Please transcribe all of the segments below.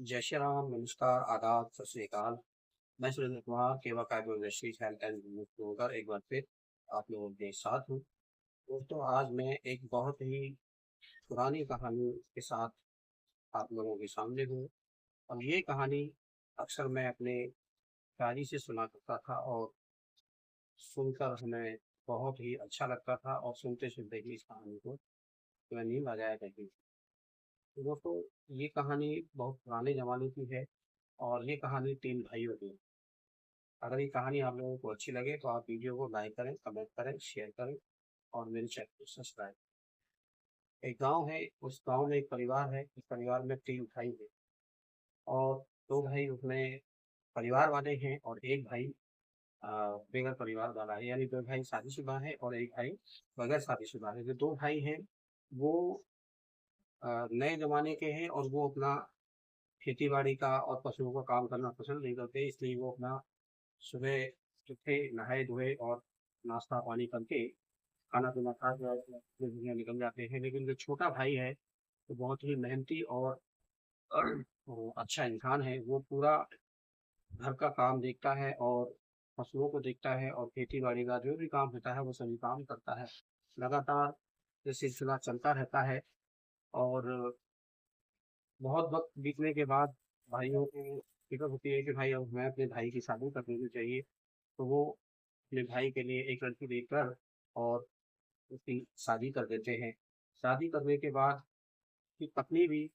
जय श्री राम, नमस्कार, आदाब, सत श्री अकाल। मैं सुरेंद्र कुमार केवा कायबो इंडस्ट्रीज हेल्थ एंड बिजनेस होकर एक बार फिर आप लोगों के साथ हूँ। दोस्तों, आज मैं एक बहुत ही पुरानी कहानी के साथ आप लोगों के सामने हूँ। और ये कहानी अक्सर मैं अपने दादी से सुना करता था और सुनकर हमें बहुत ही अच्छा लगता था और सुनते सुनते ही इस कहानी को मैं नींद आ जाया करती थी। तो दोस्तों, ये कहानी बहुत पुराने ज़माने की है और ये कहानी 3 भाइयों की है। अगर ये कहानी आप लोगों को अच्छी लगे तो आप वीडियो को लाइक करें, कमेंट करें, शेयर करें और मेरे चैनल को सब्सक्राइब। एक गांव है, उस गांव में एक परिवार है। इस परिवार में 3 भाई हैं और 2 भाई उसमें परिवार वाले हैं और एक भाई बगैर परिवार वाला है। यानी 2 भाई शादीशुदा है और एक भाई बगैर शादीशुदा है। जो 2 भाई हैं वो नए ज़माने के हैं और वो अपना खेती-बाड़ी का और पशुओं का काम करना पसंद नहीं करते, इसलिए वो अपना सुबह उठे, नहाए-धोए और नाश्ता पानी करके खाना-पीना खा के अपने दुनिया निकल जाते हैं। लेकिन जो छोटा भाई है, वो बहुत ही मेहनती और वो अच्छा इंसान है। वो पूरा घर का काम देखता है और पशुओं को देखता है और खेती-बाड़ी का जो भी काम होता है, वो सभी काम करता है। लगातार ये सिलसिला चलता रहता है और बहुत वक़्त बीतने के बाद भाइयों को फ़िक्र होती है कि भाई अब हमें अपने भाई की शादी कर देनी चाहिए। तो वो अपने भाई के लिए एक लड़की देखकर और उसकी शादी कर देते हैं। शादी करने के बाद उसकी पत्नी भी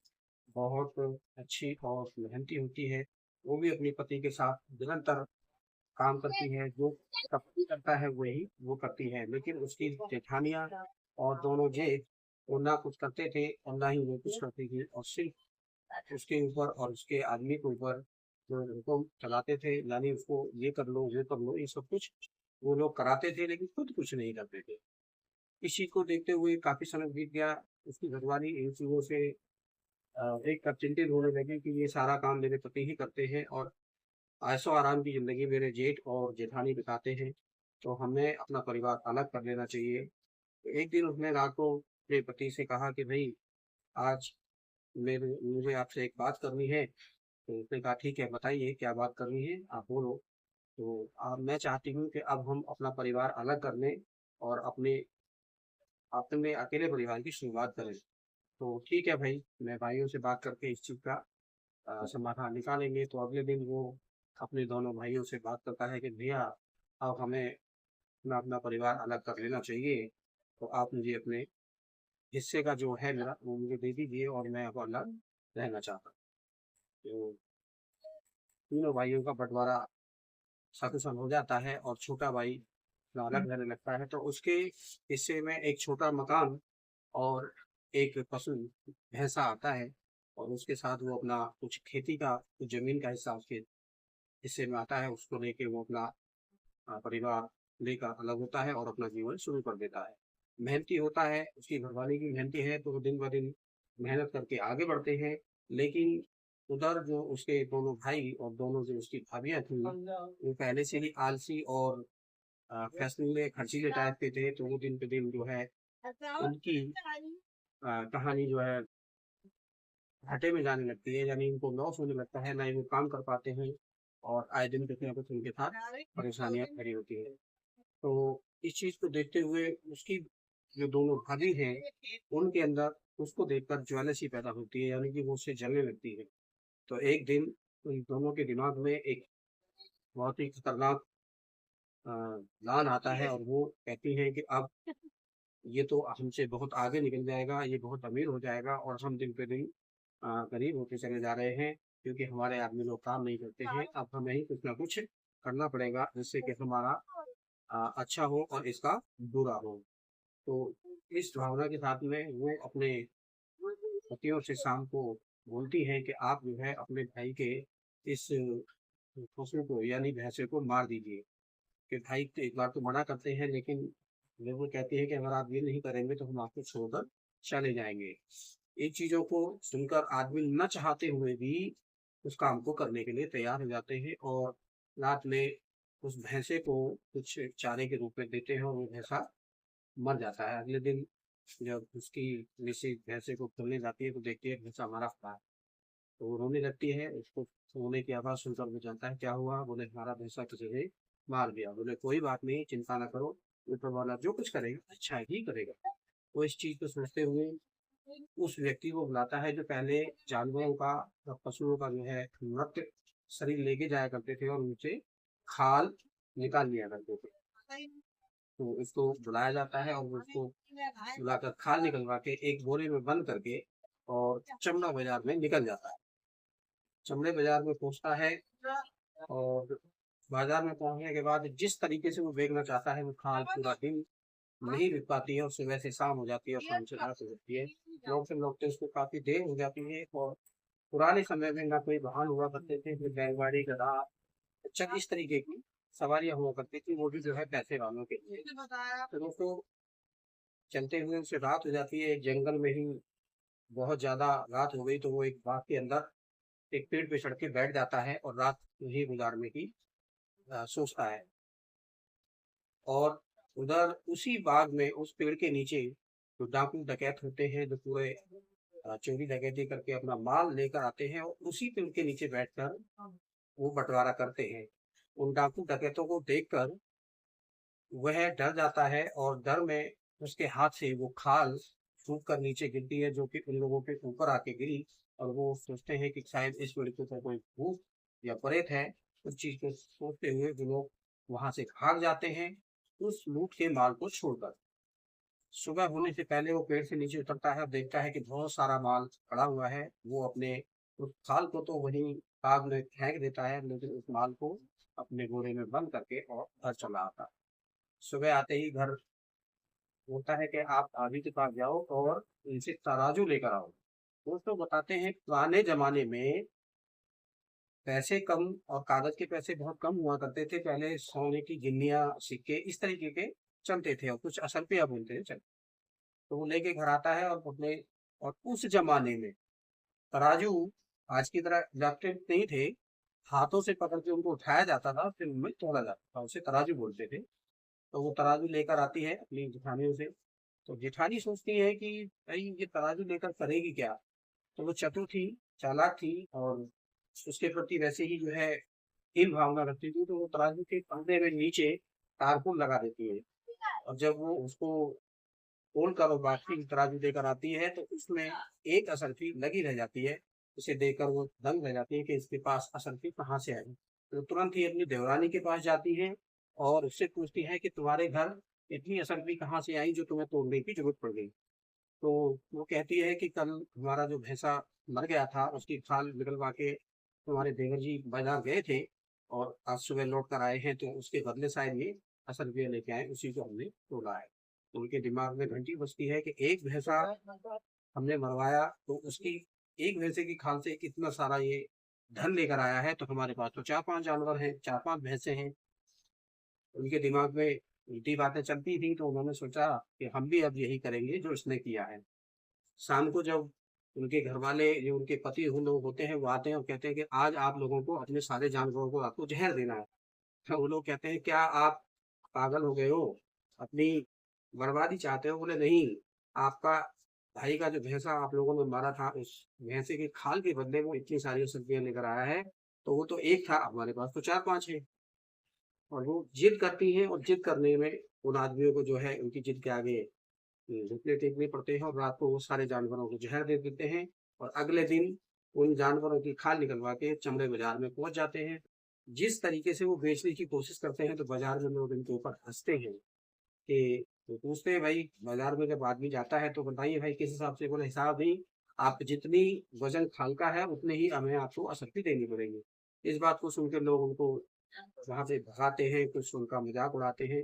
बहुत अच्छी और मेहनती होती है। वो भी अपने पति के साथ निरंतर काम करती है। जो उसका पति करता है वही वो करती है। लेकिन उसकी जेठानियाँ और दोनों जेठ वो ना कुछ करते थे और ना ही वो कुछ करती थी और सिर्फ़ उसके ऊपर और उसके आदमी के ऊपर जो हुक्म चलाते थे, यानी उसको ये कर लो, वो कर लो, ये सब कुछ वो लोग कराते थे लेकिन खुद कुछ नहीं करते थे। इस चीज़ को देखते हुए काफ़ी समय बीत गया। उसकी घरवाली इन चीज़ों से एक तरफ चिंतित होने लगी कि ये सारा काम मेरे पति ही करते हैं और ऐशो-आराम की ज़िंदगी मेरे जेठ और जेठानी बिताते हैं, तो हमें अपना परिवार अलग कर लेना चाहिए। तो एक दिन उसने रात को अपने पति से कहा कि भई, आज मेरे मुझे आपसे एक बात करनी है। तो उसने कहा, ठीक है, बताइए क्या बात करनी है, आप बोलो। तो मैं चाहती हूँ कि अब हम अपना परिवार अलग कर लें और अपने अकेले परिवार की शुरुआत करें। तो ठीक है भाई, मैं भाइयों से बात करके इस चीज़ का समाधान निकालेंगे। तो अगले दिन वो अपने दोनों भाइयों से बात करता है कि भैया, अब हमें अपना अपना परिवार अलग कर लेना चाहिए। तो आप मुझे अपने हिस्से का जो है मेरा वो मुझे दे दीजिए और मैं अब अलग रहना चाहता हूँ। तो तीनों भाइयों का बंटवारा सकुशल हो जाता है और छोटा भाई अपना अलग रहने लगता है। तो उसके हिस्से में एक छोटा मकान और एक पशु भैंसा आता है और उसके साथ वो अपना कुछ खेती का कुछ ज़मीन का हिस्सा उसके हिस्से में आता है। उसको लेके वो अपना परिवार लेकर अलग होता है और अपना जीवन शुरू कर देता है। मेहनती होता है, उसकी घरवाली भी मेहनती है, तो वो दिन ब दिन मेहनत करके आगे बढ़ते हैं। लेकिन उधर जो उसके दोनों भाई और दोनों जो उसकी भाभियाँ थीं, वो पहले से ही आलसी और फैसले खर्चीले टाइप के थे। तो वो दिन पे दिन जो है उनकी कहानी जो है घाटे में जाने लगती है, यानी उनको लॉस होने लगता है, ना ही वो काम कर पाते हैं और आए दिन कुछ ना कुछ उनके साथ परेशानियाँ खड़ी होती हैं। तो इस चीज़ को देखते हुए उसकी जो दोनों भाभी हैं, उनके अंदर उसको देखकर ज्वेलसी पैदा होती है, यानी कि वो उससे जलने लगती है। तो एक दिन उन दोनों के दिमाग में एक बहुत ही खतरनाक अ, प्लान आता है और वो कहती हैं कि अब ये तो हमसे बहुत आगे निकल जाएगा, ये बहुत अमीर हो जाएगा और हम दिन पे दिन गरीब होते चले जा रहे हैं, क्योंकि हमारे आदमी लोग काम नहीं करते हैं। अब हमें ही कुछ ना कुछ करना पड़ेगा जिससे कि हमारा अच्छा हो और इसका बुरा हो। तो इस भावना के साथ में वो अपने पतियों से शाम को बोलती हैं कि आप जो है अपने भाई के इस पशु को यानी भैंसे को मार दीजिए। कि भाई तो एक बार तो मना करते हैं, लेकिन वो कहती है कि अगर आप ये नहीं करेंगे तो हम आपको छोड़कर चले जाएँगे। इन चीज़ों को सुनकर आदमी ना चाहते हुए भी उस काम को करने के लिए तैयार हो जाते हैं और रात में उस भैंसे को कुछ चारे के रूप में देते हैं और वो भैंसा मर जाता है। अगले दिन जब उसकी मिसेज़ भैंसे को खोलने जाती है तो देखती है भैंसा मरा हुआ है। तो वो रोने लगती है, उसको रोने की आवाज़ सुनकर वो जानता है क्या हुआ। बोले हमारा भैंसा किसी ने मार दिया। बोले कोई बात नहीं, चिंता ना करो, ऊपर वाला जो कुछ करेगा अच्छा ही करेगा। वो इस चीज़ को सोचते हुए उस व्यक्ति को बुलाता है जो पहले जानवरों का या पशुओं का जो है मृत शरीर लेके जाया करते थे और उनसे खाल निकाल लिया करते थे। तो उसको बुलाया जाता है और उसको बुलाकर खाल निकलवा के एक बोरे में बंद करके और चमड़ा बाजार में निकल जाता है। चमड़े बाजार में पहुंचता है और बाजार में पहुंचने के बाद जिस तरीके से वो बेचना चाहता है वो खाल पूरा दिन नहीं बिक पाती है और सुबह से शाम हो जाती है और शाम से रात हो जाती है। लौटते उसको काफी देर हो जाती है। और पुराने समय में ना कोई वाहन हुआ करते थे, कोई बैलगाड़ी, गधा, अच्छा इस तरीके की सवारियां हुआ करती थी, वो भी जो है पैसे वालों के लिए। तो दोस्तों चलते हुए उसे रात हो जाती है। एक जंगल में ही बहुत ज्यादा रात हो गई तो वो एक बाग के अंदर एक पेड़ पे चढ़ के बैठ जाता है और रात ही गुजारने की सोचता है। और उधर उसी बाग में उस पेड़ के नीचे जो डाकू डकैत होते हैं, जो पूरे चोरी डकैती करके अपना माल लेकर आते हैं और उसी पेड़ के नीचे बैठकर वो बंटवारा करते हैं। उन डाकू डकैतों को देखकर वह डर जाता है और डर में उसके हाथ से वो खाल फूंक कर नीचे गिरती है जो कि उन लोगों के ऊपर आके गिरी। और वो सोचते हैं कि शायद इस लड़के का कोई भूत या प्रेत है। उस चीज को सोचते हुए वो लोग वहां से भाग जाते हैं उस लूट के माल को छोड़कर। सुबह होने से पहले वो पेड़ से नीचे उतरता है और देखता है कि बहुत सारा माल पड़ा हुआ है। वो अपने उस खाल को तो वहीं आग में फेंक देता है, लेकिन उस माल को अपने बोरे में बंद करके और घर चला आता है। सुबह आते ही घर बोलता है कि आप आदमी के पास जाओ और इनसे तराजू लेकर आओ। दोस्तों बताते हैं पुराने जमाने में पैसे कम और कागज के पैसे बहुत कम हुआ करते थे। पहले सोने की गिन्नियां, सिक्के इस तरीके के चलते थे और कुछ असरपिया बोलते थे चल। तो वो लेके घर आता है और अपने और उस जमाने में तराजू आज की तरह इलेक्ट्रिक नहीं थे। हाथों से पकड़ के उनको उठाया जाता था फिर उनमें तोला जाता था, उसे तराजू बोलते थे। तो वो तराजू लेकर आती है अपनी जेठानियों से। तो जेठानी सोचती है कि भाई ये तराजू लेकर करेगी क्या। तो वो चतुर थी, चालाक थी और उसके प्रति वैसे ही जो है हीन भावना रखती थी। तो वो तराजू के पंजे में नीचे तारपुल लगा देती है और जब वो उसको तोल कर और बाकी तराजू लेकर आती है तो उसमें एक असरफी लगी रह जाती है। उसे देखकर वो दंग रह जाती है कि इसके पास असरफी कहाँ से आई। तो तुरंत ही अपनी देवरानी के पास जाती है और उससे पूछती है कि तुम्हारे घर इतनी असरफी कहाँ से आई जो तुम्हें तोड़ने की जरूरत पड़ गई। तो वो कहती है कि कल हमारा जो भैंसा मर गया था उसकी खाल निकलवा के तुम्हारे देवर जी बाजार गए थे और आज सुबह लौट कर आए हैं, तो उसके बदले शायद ये 10 रुपये लेके आए, उसी को हमने तोला है। तो उनके दिमाग में घंटी बजती है कि एक भैंसा हमने मरवाया तो उसकी एक भैंसे की खाल से इतना सारा ये धन लेकर आया है, तो हमारे पास तो 4-5 जानवर हैं, 4-5 भैंसे हैं। उनके दिमाग में उल्टी बातें चलती थी तो उन्होंने सोचा कि हम भी अब यही करेंगे जो इसने किया है। शाम को जब उनके घर वाले जो उनके पति वो लोग होते हैं वो आते हैं और कहते हैं कि आज आप लोगों को अपने सारे जानवरों को आपको जहर देना है। तो वो लोग कहते हैं क्या आप पागल हो गए हो, अपनी बर्बादी चाहते हो। बोले नहीं, आपका भाई का जो भैंसा आप लोगों ने मारा था उस भैंसे की खाल के बदले वो इतनी सारी सब्जियां लेकर आया है। तो वो तो एक था, हमारे पास तो 4-5 है। और वो जिद करती हैं और जिद करने में उन आदमियों को जो है उनकी जिद के आगे घुटने टेकने पड़ते हैं और रात को वो सारे जानवरों को जहर दे देते हैं। और अगले दिन उन जानवरों की खाल निकलवा के चमड़े बाजार में पहुंच जाते हैं। जिस तरीके से वो बेचने की कोशिश करते हैं तो बाजार में लोग इनके ऊपर हंसते हैं कि तो पूछते हैं भाई बाजार में जब आदमी जाता है तो बताइए भाई किस हिसाब से। बोले हिसाब नहीं, आप जितनी वजन खाल का है उतने ही हमें आपको असरफी देनी पड़ेगी। इस बात को सुनकर लोग उनको वहां से भगाते हैं, कुछ उनका मजाक उड़ाते हैं।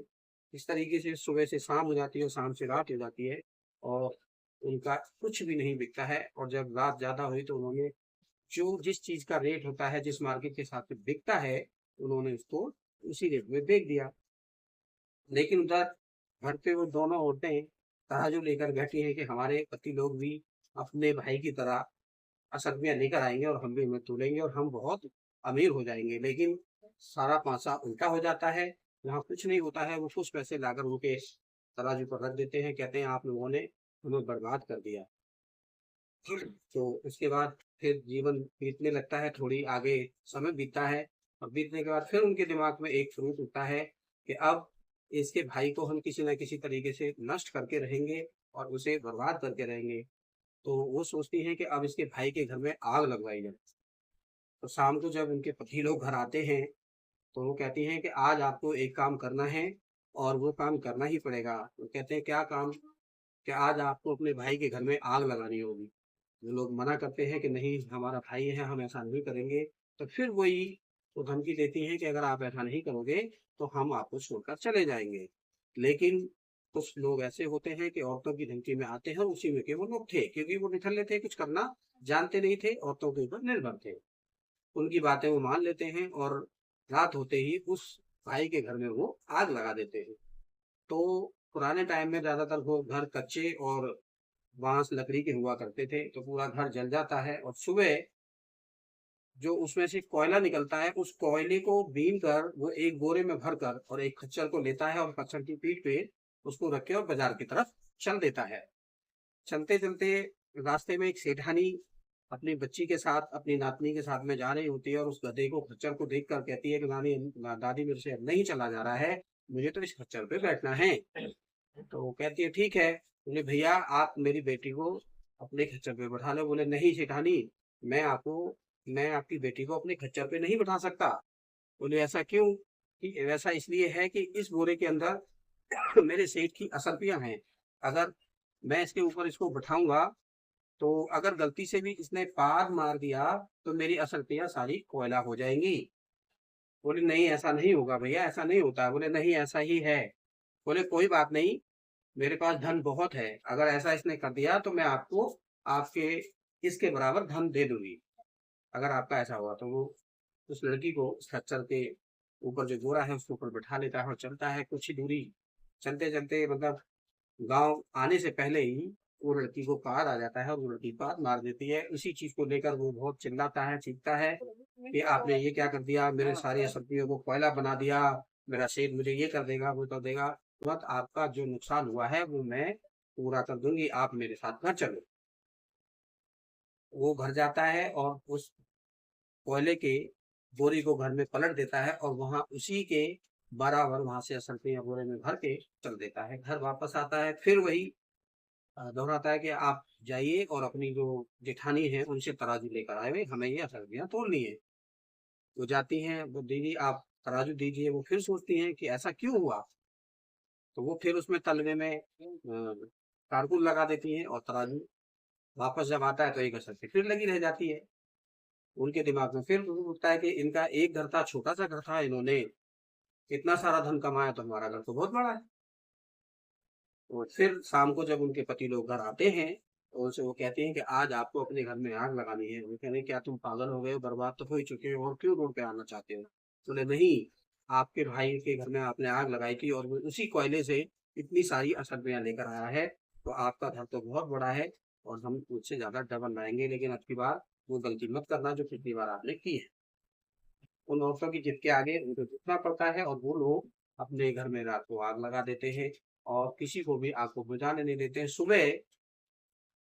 इस तरीके से सुबह से शाम हो जाती है और शाम से रात हो जाती है और उनका कुछ भी नहीं बिकता है। और जब रात ज्यादा हुई तो उन्होंने जो जिस चीज का रेट होता है, जिस मार्केट के हिसाब से बिकता है, उन्होंने उसको उसी रेट में बेच दिया। लेकिन उधर घर पे वो दोनों औरतें तराजू लेकर बैठी हैं कि हमारे पति लोग भी अपने भाई की तरह असमिया लेकर आएंगे और हम भी उन्हें तोलेंगे और हम बहुत अमीर हो जाएंगे। लेकिन सारा पासा उल्टा हो जाता है, यहाँ कुछ नहीं होता है। वो कुछ पैसे लाकर उनके तराजू पर रख देते हैं, कहते हैं आप लोगों ने हमें बर्बाद कर दिया। तो उसके बाद फिर जीवन बीतने लगता है, थोड़ी आगे समय बीतता है और बीतने के बाद फिर उनके दिमाग में एक फ़्रूट उठता है कि अब इसके भाई को हम किसी न किसी तरीके से नष्ट करके रहेंगे और उसे बर्बाद करके रहेंगे। तो वो सोचती हैं कि अब इसके भाई के घर में आग लगवाई जाए। तो शाम को जब उनके पति लोग घर आते हैं, तो वो कहती हैं कि आज आपको एक काम करना है और वो काम करना ही पड़ेगा। वो कहते हैं क्या काम? कि आज आपको अपने भाई के घर में आग लगानी होगी। वो लोग मना करते हैं कि नहीं, हमारा भाई है, हम ऐसा नहीं करेंगे। तो फिर वही वो धमकी देती हैं कि अगर आप ऐसा नहीं करोगे तो हम आपको छोड़कर चले जाएंगे। लेकिन कुछ लोग ऐसे होते हैं कि औरतों की धमकी में आते हैं और उसी में के वो लोग थे, क्योंकि वो निठल्ले थे, कुछ करना जानते नहीं थे, औरतों के ऊपर निर्भर थे। उनकी बातें वो मान लेते हैं और रात होते ही उस भाई के घर में वो आग लगा देते हैं। तो पुराने टाइम में ज्यादातर वो घर कच्चे और बांस लकड़ी के हुआ करते थे, तो पूरा घर जल जाता है और सुबह जो उसमें से कोयला निकलता है, उस कोयले को बीन कर वो एक बोरे में भर कर और एक खच्चर को लेता है और खच्चर की पीठ पे उसको रख के और बाजार की तरफ चल देता है। चलते चलते रास्ते में एक सेठानी अपनी बच्ची के साथ, अपनी नातनी के साथ में जा रही होती है और उस गधे को, खच्चर को देख कर कहती है कि नानी, दादी, मेरे से अब नहीं चला जा रहा है, मुझे तो इस खच्चर पे बैठना है। तो वो कहती है ठीक है। बोले भैया, आप मेरी बेटी को अपने खच्चर पे बैठा लो। बोले नहीं सेठानी, मैं आपको मैं आपकी बेटी को अपने खच्चर पे नहीं बैठा सकता। बोले ऐसा क्यों? कि ऐसा इसलिए है कि इस बोरे के अंदर मेरे सेठ की असरपियां हैं। अगर मैं इसके ऊपर इसको बैठाऊंगा तो अगर गलती से भी इसने पार मार दिया तो मेरी असरपियां सारी कोयला हो जाएंगी। बोले नहीं, ऐसा नहीं होगा भैया, ऐसा नहीं होता। बोले नहीं, ऐसा ही है। बोले कोई बात नहीं, मेरे पास धन बहुत है, अगर ऐसा इसने कर दिया तो मैं आपको आपके इसके बराबर धन दे दूंगी, अगर आपका ऐसा हुआ। तो वो उस लड़की को उस खच्चर के ऊपर जो गोरा है उसके ऊपर बैठा लेता है और चलता है कुछ ही दूरी। चलते चलते मतलब गांव आने से पहले ही वो लड़की को पार आ जाता है और वो लड़की पार मार देती है। इसी चीज को लेकर वो बहुत चिल्लाता है, चीखता है कि आपने ये क्या कर दिया, मेरे सारी सब्जियों को कोयला बना दिया, मेरा शेर मुझे ये कर देगा, वो कर देगा। तुरंत आपका जो नुकसान हुआ है वो मैं पूरा कर दूंगी, आप मेरे साथ घर चलो। वो घर जाता है और उस कोयले के बोरी को घर में पलट देता है और वहां उसी के बराबर वहां से असरफियां बोरे में भर के चल देता है। घर वापस आता है, फिर वही दोहराता है कि आप जाइए और अपनी जो जेठानी है उनसे तराजू लेकर आए हुए, हमें ये असरफियां तोड़नी है। वो जाती हैं, वो दीदी आप तराजू दीजिए। वो फिर सोचती हैं कि ऐसा क्यों हुआ। तो वो फिर उसमें तलवे में कारकुन लगा देती हैं और तराजू वापस जब आता है तो एक असर फिर लगी रह जाती है। उनके दिमाग में फिर उठता है कि इनका एक घर था, छोटा सा घर था, इन्होंने इतना सारा धन कमाया, तो हमारा घर तो बहुत बड़ा है। और फिर शाम को जब उनके पति लोग घर आते हैं तो उनसे वो कहते हैं कि आज आपको अपने घर में आग लगानी है। वो कहते हैं क्या तुम पागल हो गए हो, बर्बाद तो हो ही चुके हो और क्यों रोड पे आना चाहते हो। बोले नहीं, आपके भाई के घर में आपने आग लगाई थी और वो उसी कोयले से इतनी सारी असरपियां लेकर आया है, तो आपका घर तो बहुत बड़ा है और हम उससे ज्यादा डबल लाएंगे, लेकिन अब की बार वो गलती मत करना जो पिछली बार आपने की है। उन औरतों की जिद के आगे उनको झुकना पड़ता है और वो लोग अपने घर में रात को आग लगा देते हैं और किसी को भी आग को बुझाने नहीं देते हैं। सुबह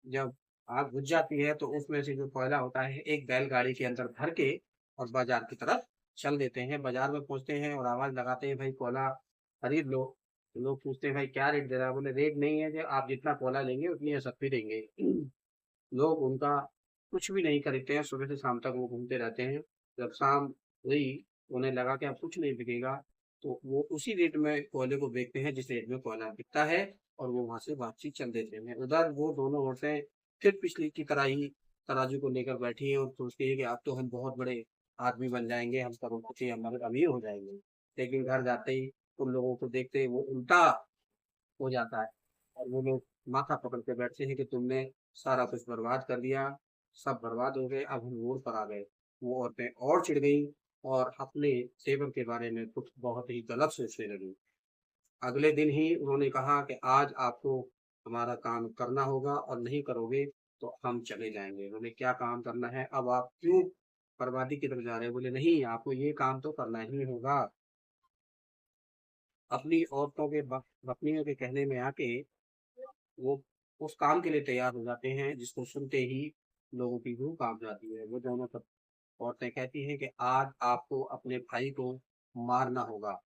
जब आग बुझ जाती है तो उसमें से जो कोयला होता है एक बैलगाड़ी के अंदर भर के और बाजार की तरफ चल देते हैं। बाजार में पहुंचते हैं और आवाज लगाते हैं भाई कोयला खरीद लो। तो लोग पूछते हैं भाई क्या रेट दे रहा है। बोले रेट नहीं है, जो आप जितना कोयला लेंगे उतनी असक्ति देंगे। लोग उनका कुछ भी नहीं खरीदते हैं, सुबह से शाम तक वो घूमते रहते हैं। जब शाम हुई, उन्हें लगा कि अब कुछ नहीं बिकेगा, तो वो उसी रेट में कोयले को बेचते हैं जिस रेट में कोयला बिकता है और वो वहां से वापसी चल देते हैं। उधर वो दोनों औरतें फिर पिछली की तरह ही तराजू को लेकर बैठी हैं और सोचती है कि अब तो हम बहुत बड़े आदमी बन जाएंगे, हम करोड़पति, हमारे अमीर हो जाएंगे। लेकिन घर जाते ही उन लोगों को देखते ही वो उल्टा हो जाता है और वो लोग माथा पकड़ के बैठते हैं कि तुमने सारा कुछ बर्बाद कर दिया, सब बर्बाद हो गए, अब हम रोड पर आ गए। वो औरतें और चिढ़ गई और अपने सेवन के बारे में कुछ बहुत ही गलत सोचने लगी। अगले दिन ही उन्होंने कहा कि आज आपको हमारा काम करना होगा और नहीं करोगे तो हम चले जाएंगे। उन्होंने क्या काम करना है, अब आप क्यों बर्बादी की तरफ जा रहे हैं। बोले नहीं, आपको ये काम तो करना ही होगा। अपनी औरतों के पत्नियों के कहने में आके वो उस काम के लिए तैयार हो जाते हैं जिसको सुनते ही लोगों की रूह कांप जाती है। वो दोनों सब औरतें कहती हैं कि आज आपको अपने भाई को मारना होगा,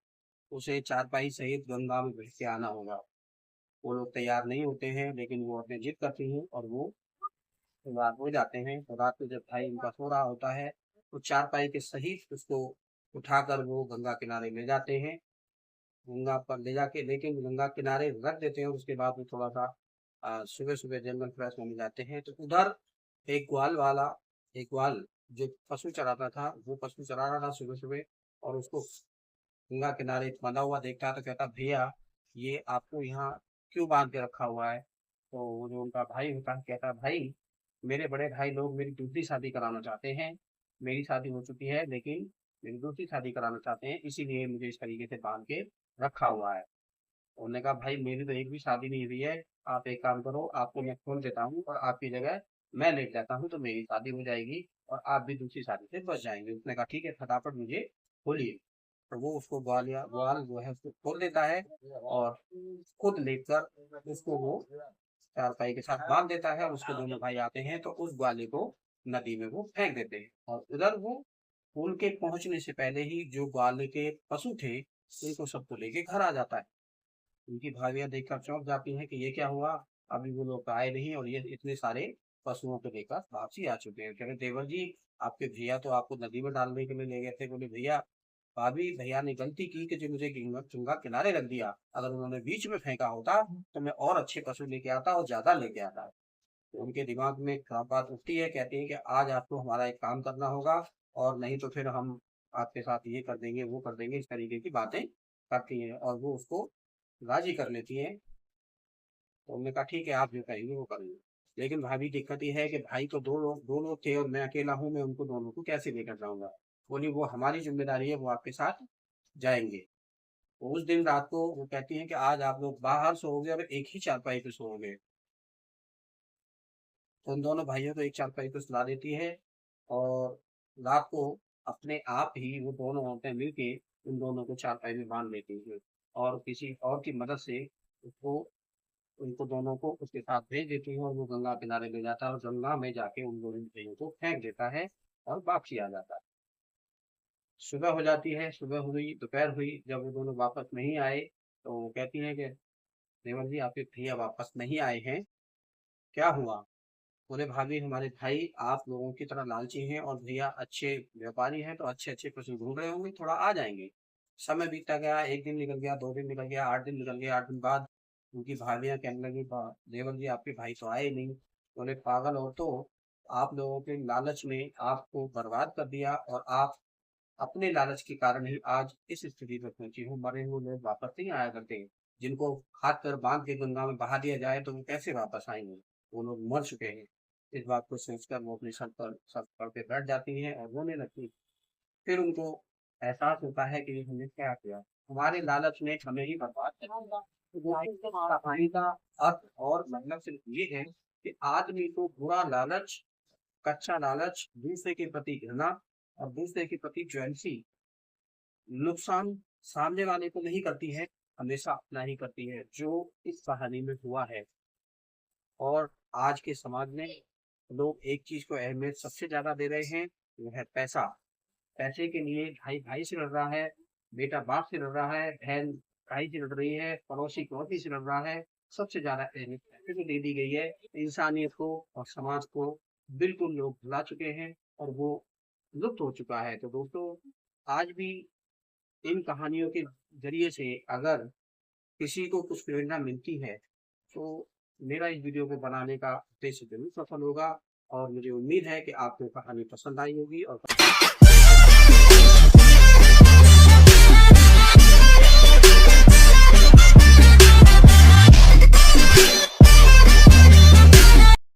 उसे चारपाई सहित गंगा में बह के आना होगा। वो लोग तैयार नहीं होते हैं, लेकिन वो औरतें जिद करती हैं और वो रात हो जाते हैं। तो रात को जब भाई उनका सो रहा होता है, तो चारपाई के सहित उसको उठाकर वो गंगा किनारे ले जाते हैं। गंगा पर ले जाके लेकिन गंगा किनारे रख देते हैं और उसके बाद वो थोड़ा सा सुबह सुबह जंगल फ्रेश होने जाते हैं। तो उधर एक ग्वाल वाला, एक ग्वाल जो पशु चराता था, वो पशु चरा रहा था सुबह सुबह, और उसको गंगा किनारे बंधा हुआ देखता है तो कहता, भैया ये आपको यहाँ क्यों बांध के रखा हुआ है? तो वो जो उनका भाई होता है कहता, भाई मेरे बड़े भाई लोग मेरी दूसरी शादी कराना चाहते हैं। मेरी शादी हो चुकी है, लेकिन मेरी दूसरी शादी कराना चाहते हैं, इसीलिए मुझे इस तरीके से बांध के रखा हुआ है। उन्होंने कहा, भाई मेरी तो एक भी शादी नहीं हुई है, आप एक काम करो, आपको मैं खोल देता हूँ और आपकी जगह मैं लेट जाता हूँ, तो मेरी शादी हो जाएगी और आप भी दूसरी शादी से बच जाएंगे। उसने कहा, ठीक है, फटाफट मुझे खोलिए। तो वो उसको ग्वाल जो है उसको खोल देता है और खुद लेकर उसको वो चारपाई के साथ बांध देता है। और उसके दोनों भाई आते हैं तो उस ग्वाले को नदी में वो फेंक देते हैं, और उधर वो पुल के पहुंचने से पहले ही जो ग्वाले के पशु थे उनको सबको लेके घर आ जाता है। उनकी भाभियां देखकर चौंक जाती हैं कि ये क्या हुआ, अभी वो लोग आए नहीं और ये इतने सारे पशुओं को लेकर वापसी आ चुके हैं। कह रहे, देवर जी आपके भैया तो आपको नदी में डालने के लिए ले गए थे। बोले, भैया भाभी भैया ने गलती की कि जो मुझे चुंगा किनारे रख दिया, अगर उन्होंने बीच में फेंका होता तो मैं और अच्छे पशु लेके आता और ज्यादा लेके आता। तो उनके दिमाग में खराब बात उठती है, कहते हैं कि आज आपको हमारा एक काम करना होगा, और नहीं तो फिर हम आपके साथ ये कर देंगे वो कर देंगे, इस तरीके की बातें करती हैं और वो उसको राजी कर लेती हैं। तो उन्होंने कहा, ठीक है, आप जो कहेंगे वो करेंगे। लेकिन भाभी दिक्कत ये है कि भाई तो दो लोग थे और मैं अकेला हूँ, मैं उनको दोनों को कैसे लेकर जाऊंगा? बोली, वो हमारी जिम्मेदारी है, वो आपके साथ जाएंगे। तो उस दिन रात को वो कहती हैं कि आज आप लोग बाहर सोओगे और एक ही चारपाई पे सोओगे। तो उन दोनों भाइयों को एक चारपाई पे सुला देती है, और रात को अपने आप ही वो दोनों औरतें मिलके उन दोनों को चारपाई में बांध लेती हैं, और किसी और की मदद से उसको उनको दोनों को उसके साथ भेज देती है, और वो गंगा किनारे ले जाता है और गंगा में जाके उन दोनों भाइयों को फेंक देता है और वापसी आ जाता है। सुबह हो जाती है, सुबह हुई, दोपहर हुई, जब वो दोनों वापस नहीं आए तो वो कहती हैं कि देवर जी आपके भैया वापस नहीं आए हैं, क्या हुआ? बोले, भाभी हमारे भाई आप लोगों की तरह लालची हैं और भैया अच्छे व्यापारी हैं, तो अच्छे अच्छे पशु ढूंढ रहे होंगे, थोड़ा आ जाएंगे। समय बीतता गया, एक दिन निकल गया, 2 दिन निकल गया, 8 दिन निकल गया। 8 दिन बाद उनकी भाभियां कहने लगी, देवर जी आपके भाई तो आए नहीं। बोले, पागल हो तो, आप लोगों के लालच ने आपको बर्बाद कर दिया, और आप अपने लालच के कारण ही आज इस स्थिति पर पहुंची हूँ। मरे हुए लोग वापस नहीं आया करते, जिनको हाथ पैर बांध के गंगा में बहा दिया जाए तो वो कैसे वापस आएंगे? वो लोग मर चुके हैं। इस बात को सोचकर वो अपने सर पर पे बैठ जाती हैं और रोने लगती हैं। फिर उनको एहसास होता है कि हमने क्या किया, हमारे लालच ने हमें ही बर्बाद कर दिया। तो कहानी का अर्थ और मतलब सिर्फ ये है कि आदमी को बुरा लालच, कच्चा लालच, दूसरे के प्रति घृणा और दूसरे के प्रति ज्वेलसी नुकसान सामने वाले को नहीं करती है, हमेशा अपना ही करती है, जो इस कहानी में हुआ है। और आज के समाज में लोग एक चीज को अहमियत सबसे ज्यादा दे रहे हैं, वो है पैसा। पैसे के लिए भाई भाई से लड़ रहा है, बेटा बाप से लड़ रहा है, बहन भाई से लड़ रही है, पड़ोसी पड़ोसी से लड़ रहा है। सबसे ज्यादा अहमियत पैसे को दे दी गई है। इंसानियत को और समाज को बिल्कुल लोग भुला चुके हैं और वो लुप्त हो चुका है। तो दोस्तों, आज भी इन कहानियों के जरिए से अगर किसी को कुछ प्रेरणा मिलती है, तो मेरा इस वीडियो को बनाने का उद्देश्य जरूर सफल होगा। और मुझे उम्मीद है कि आपको कहानी पसंद आई होगी और